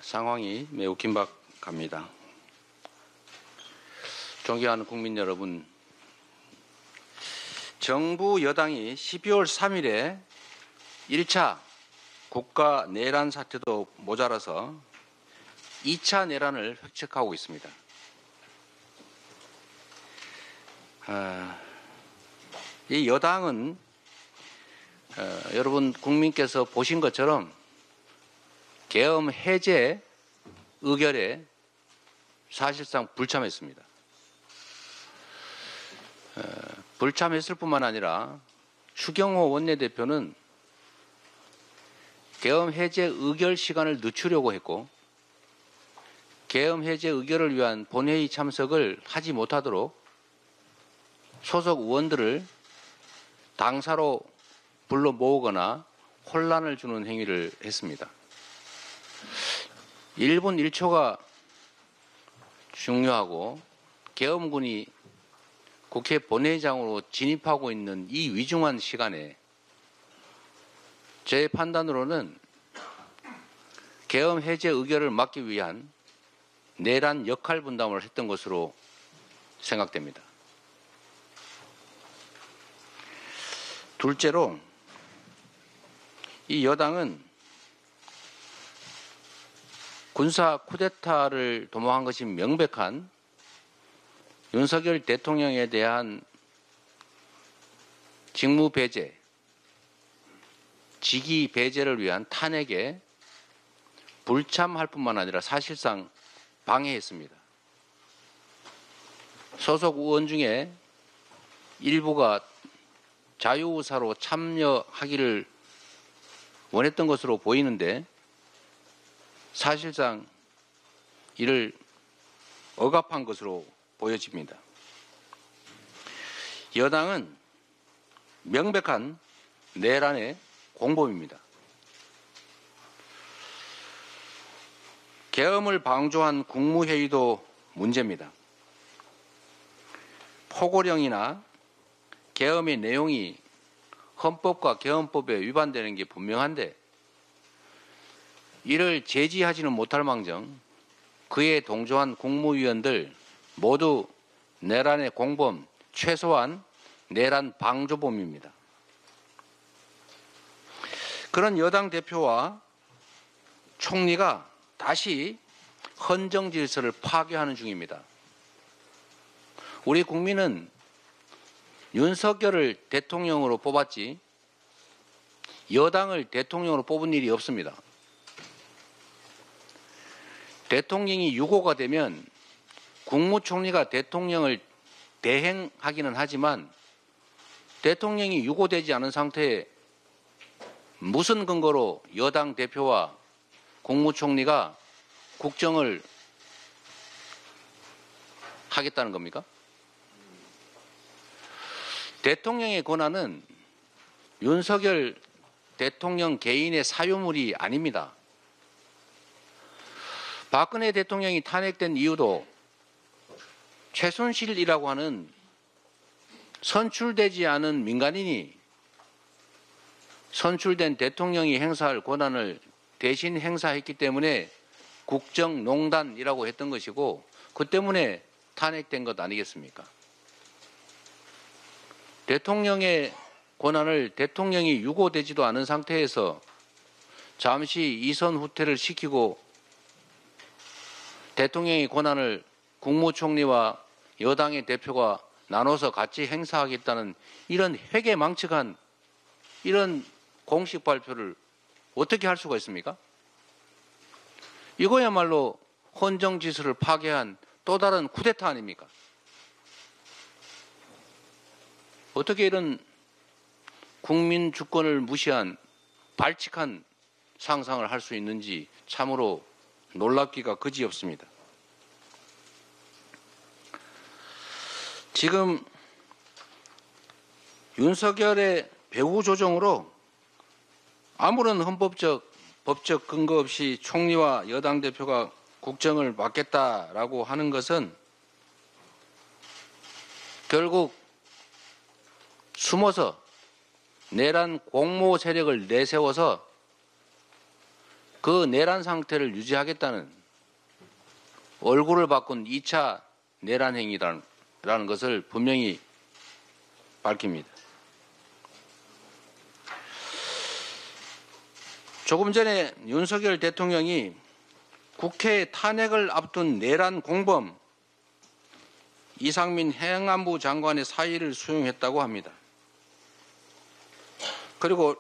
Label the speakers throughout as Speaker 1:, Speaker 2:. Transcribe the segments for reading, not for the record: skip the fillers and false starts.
Speaker 1: 상황이 매우 긴박합니다. 존경하는 국민 여러분, 정부 여당이 12월 3일에 1차 국가 내란 사태도 모자라서 2차 내란을 획책하고 있습니다. 이 여당은 여러분 국민께서 보신 것처럼 계엄 해제 의결에 사실상 불참했습니다. 불참했을 뿐만 아니라 추경호 원내대표는 계엄 해제 의결 시간을 늦추려고 했고 계엄 해제 의결을 위한 본회의 참석을 하지 못하도록 소속 의원들을 당사로 불러 모으거나 혼란을 주는 행위를 했습니다. 1분 1초가 중요하고 계엄군이 국회 본회의장으로 진입하고 있는 이 위중한 시간에 제 판단으로는 계엄 해제 의결을 막기 위한 내란 역할 분담을 했던 것으로 생각됩니다. 둘째로 이 여당은 군사 쿠데타를 도모한 것이 명백한 윤석열 대통령에 대한 직무 배제, 직위 배제를 위한 탄핵에 불참할 뿐만 아니라 사실상 방해했습니다. 소속 의원 중에 일부가 자유의사로 참여하기를 원했던 것으로 보이는데 사실상 이를 억압한 것으로 보여집니다. 여당은 명백한 내란의 공범입니다. 계엄을 방조한 국무회의도 문제입니다. 포고령이나 계엄의 내용이 헌법과 계엄법에 위반되는 게 분명한데 이를 제지하지는 못할 망정 그에 동조한 국무위원들 모두 내란의 공범, 최소한 내란 방조범입니다. 그런 여당 대표와 총리가 다시 헌정 질서를 파괴하는 중입니다. 우리 국민은 윤석열을 대통령으로 뽑았지 여당을 대통령으로 뽑은 일이 없습니다. 대통령이 유고가 되면 국무총리가 대통령을 대행하기는 하지만 대통령이 유고되지 않은 상태에 무슨 근거로 여당 대표와 국무총리가 국정을 하겠다는 겁니까? 대통령의 권한은 윤석열 대통령 개인의 사유물이 아닙니다. 박근혜 대통령이 탄핵된 이유도 최순실이라고 하는 선출되지 않은 민간인이 선출된 대통령이 행사할 권한을 대신 행사했기 때문에 국정농단이라고 했던 것이고 그 때문에 탄핵된 것 아니겠습니까? 대통령의 권한을 대통령이 유고되지도 않은 상태에서 잠시 이선 후퇴를 시키고 대통령의 권한을 국무총리와 여당의 대표가 나눠서 같이 행사하겠다는 이런 회계망측한 이런 공식 발표를 어떻게 할 수가 있습니까? 이거야말로 헌정 질서를 파괴한 또 다른 쿠데타 아닙니까? 어떻게 이런 국민 주권을 무시한 발칙한 상상을 할 수 있는지 참으로 놀랍기가 그지없습니다. 지금 윤석열의 배후 조정으로 아무런 헌법적, 법적 근거 없이 총리와 여당 대표가 국정을 맡겠다라고 하는 것은 결국 숨어서 내란 공모 세력을 내세워서 그 내란 상태를 유지하겠다는 얼굴을 바꾼 2차 내란 행위라는 것을 분명히 밝힙니다. 조금 전에 윤석열 대통령이 국회 탄핵을 앞둔 내란 공범 이상민 행안부 장관의 사의를 수용했다고 합니다. 그리고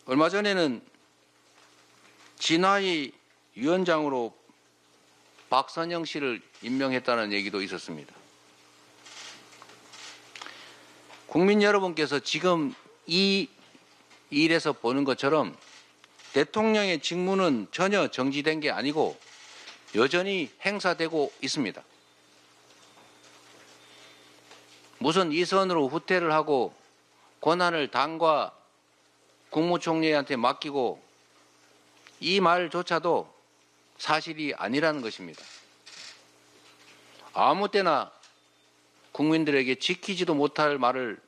Speaker 1: 얼마 전에는 진화의 위원장으로 박선영 씨를 임명했다는 얘기도 있었습니다. 국민 여러분께서 지금 이 일에서 보는 것처럼 대통령의 직무는 전혀 정지된 게 아니고 여전히 행사되고 있습니다. 무슨 이선으로 후퇴를 하고 권한을 당과 국무총리한테 맡기고 이 말조차도 사실이 아니라는 것입니다. 아무 때나 국민들에게 지키지도 못할 말을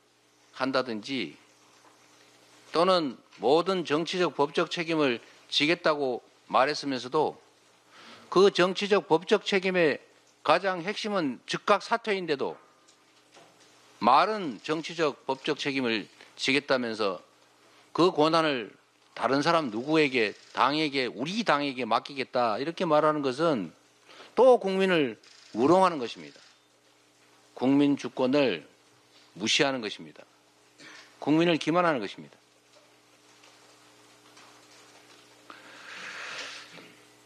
Speaker 1: 한다든지 또는 모든 정치적 법적 책임을 지겠다고 말했으면서도 그 정치적 법적 책임의 가장 핵심은 즉각 사퇴인데도 말은 정치적 법적 책임을 지겠다면서 그 권한을 다른 사람 누구에게 당에게 우리 당에게 맡기겠다 이렇게 말하는 것은 또 국민을 우롱하는 것입니다. 국민 주권을 무시하는 것입니다. 국민을 기만하는 것입니다.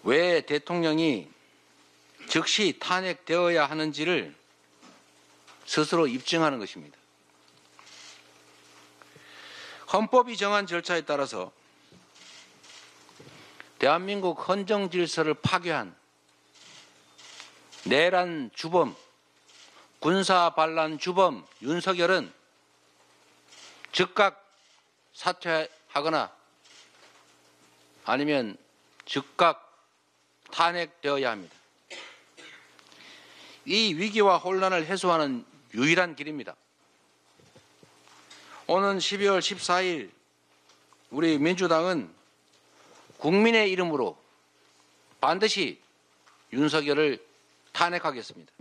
Speaker 1: 왜 대통령이 즉시 탄핵되어야 하는지를 스스로 입증하는 것입니다. 헌법이 정한 절차에 따라서 대한민국 헌정 질서를 파괴한 내란 주범, 군사 반란 주범 윤석열은 즉각 사퇴하거나 아니면 즉각 탄핵되어야 합니다. 이 위기와 혼란을 해소하는 유일한 길입니다. 오는 12월 14일 우리 민주당은 국민의 이름으로 반드시 윤석열을 탄핵하겠습니다.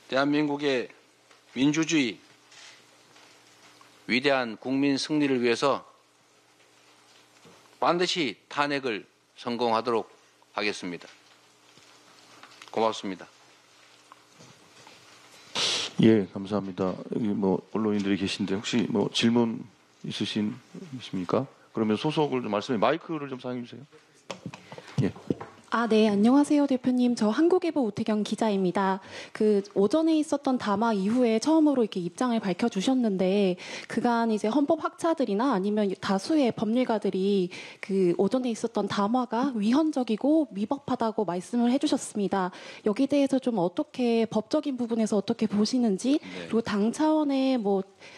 Speaker 1: 대한민국의 민주주의 위대한 국민 승리를 위해서 반드시 탄핵을 성공하도록 하겠습니다. 고맙습니다.
Speaker 2: 예, 감사합니다. 여기 언론인들이 계신데 혹시 질문 있으십니까? 그러면 소속을 좀 말씀해 마이크를 좀 사용해 주세요. 예.
Speaker 3: 네, 안녕하세요, 대표님. 저 한국일보 오태경 기자입니다. 오전에 있었던 담화 이후에 처음으로 이렇게 입장을 밝혀주셨는데, 그간 이제 헌법 학자들이나 아니면 다수의 법률가들이 오전에 있었던 담화가 위헌적이고 위법하다고 말씀을 해주셨습니다. 여기 대해서 좀 어떻게, 법적인 부분에서 어떻게 보시는지, 그리고 당 차원의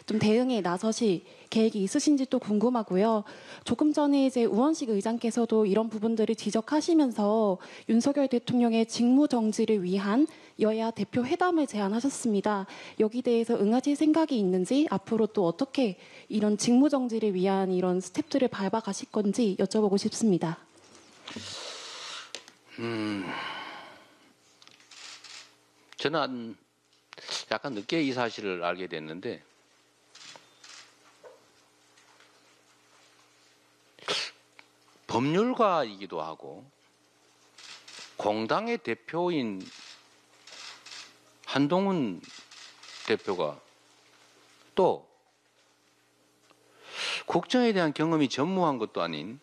Speaker 3: 좀 대응에 나서실 계획이 있으신지 또 궁금하고요. 조금 전에 이제 우원식 의장께서도 이런 부분들을 지적하시면서 윤석열 대통령의 직무 정지를 위한 여야 대표 회담을 제안하셨습니다. 여기 대해서 응하실 생각이 있는지 앞으로 또 어떻게 이런 직무 정지를 위한 이런 스텝들을 밟아가실 건지 여쭤보고 싶습니다.
Speaker 1: 저는 약간 늦게 이 사실을 알게 됐는데 법률가이기도 하고 공당의 대표인 한동훈 대표가 또 국정에 대한 경험이 전무한 것도 아닌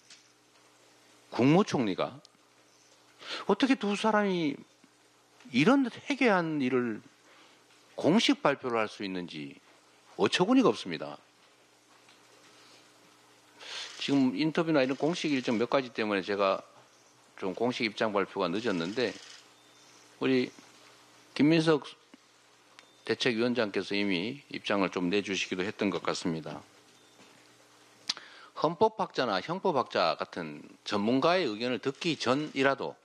Speaker 1: 국무총리가 어떻게 두 사람이 이런 해괴한 일을 공식 발표를 할 수 있는지 어처구니가 없습니다. 지금 인터뷰나 이런 공식 일정 몇 가지 때문에 제가 좀 공식 입장 발표가 늦었는데 우리 김민석 대책위원장께서 이미 입장을 좀 내주시기도 했던 것 같습니다. 헌법학자나 형법학자 같은 전문가의 의견을 듣기 전이라도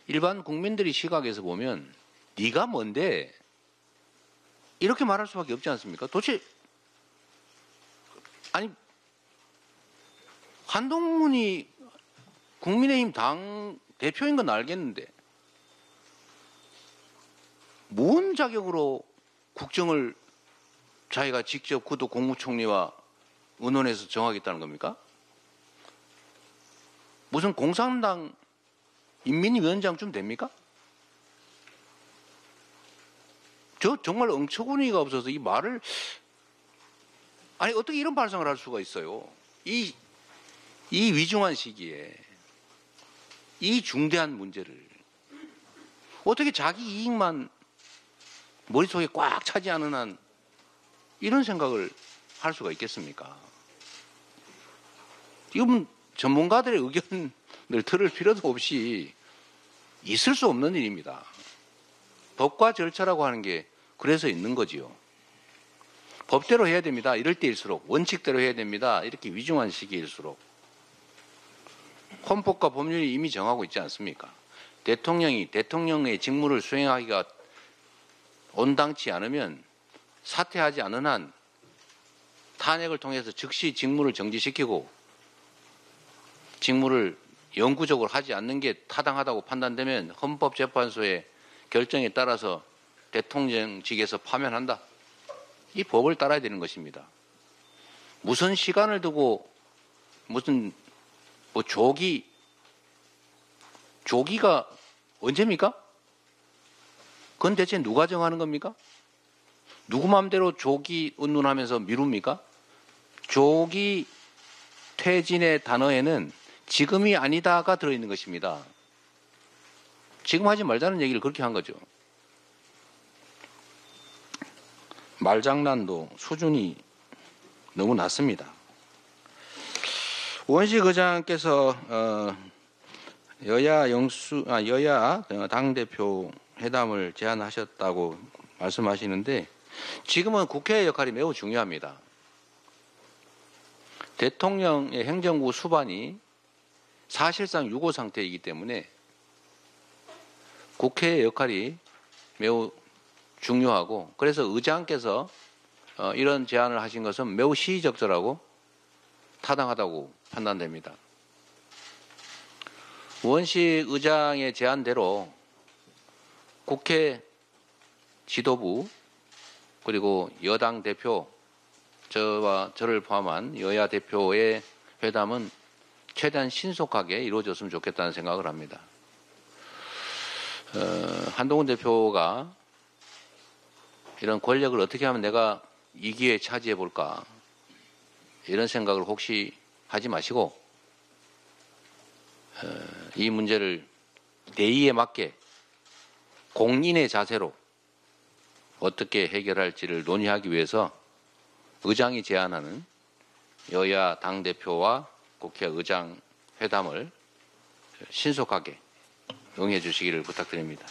Speaker 1: 일반 국민들의 시각에서 보면 네가 뭔데 이렇게 말할 수밖에 없지 않습니까? 도대체 아니 한동훈이 국민의힘 당 대표인 건 알겠는데 뭔 자격으로 국정을 자기가 직접 구도 국무총리와 의논해서 정하겠다는 겁니까? 무슨 공산당 인민위원장쯤 됩니까? 저 정말 엉처구니가 없어서 이 말을 아니 어떻게 이런 발상을 할 수가 있어요? 이 위중한 시기에 이 중대한 문제를 어떻게 자기 이익만 머릿속에 꽉 차지 않은 한 이런 생각을 할 수가 있겠습니까? 이건 전문가들의 의견을 들을 필요도 없이 있을 수 없는 일입니다. 법과 절차라고 하는 게 그래서 있는 거지요. 법대로 해야 됩니다. 이럴 때일수록 원칙대로 해야 됩니다. 이렇게 위중한 시기일수록 헌법과 법률이 이미 정하고 있지 않습니까? 대통령이 대통령의 직무를 수행하기가 온당치 않으면 사퇴하지 않은 한 탄핵을 통해서 즉시 직무를 정지시키고 직무를 영구적으로 하지 않는 게 타당하다고 판단되면 헌법재판소의 결정에 따라서 대통령직에서 파면한다. 이 법을 따라야 되는 것입니다. 무슨 시간을 두고 무슨 뭐 조기가 언제입니까? 그건 대체 누가 정하는 겁니까? 누구 마음대로 조기 운운하면서 미룹니까? 조기 퇴진의 단어에는 지금이 아니다가 들어있는 것입니다. 지금 하지 말자는 얘기를 그렇게 한 거죠. 말장난도 수준이 너무 낮습니다. 우원식 의장께서 여야 당대표 회담을 제안하셨다고 말씀하시는데 지금은 국회의 역할이 매우 중요합니다. 대통령의 행정부 수반이 사실상 유고 상태이기 때문에 국회의 역할이 매우 중요하고 그래서 의장께서 이런 제안을 하신 것은 매우 시의적절하고 타당하다고 판단됩니다. 우원식 의장의 제안대로 국회 지도부 그리고 여당 대표 저와 저를 포함한 여야 대표의 회담은 최대한 신속하게 이루어졌으면 좋겠다는 생각을 합니다. 한동훈 대표가 이런 권력을 어떻게 하면 내가 이 기회에 차지해 볼까 이런 생각을 혹시 하지 마시고 이 문제를 내의에 맞게 공인의 자세로 어떻게 해결할지를 논의하기 위해서 의장이 제안하는 여야 당대표와 국회의장 회담을 신속하게 응해 주시기를 부탁드립니다.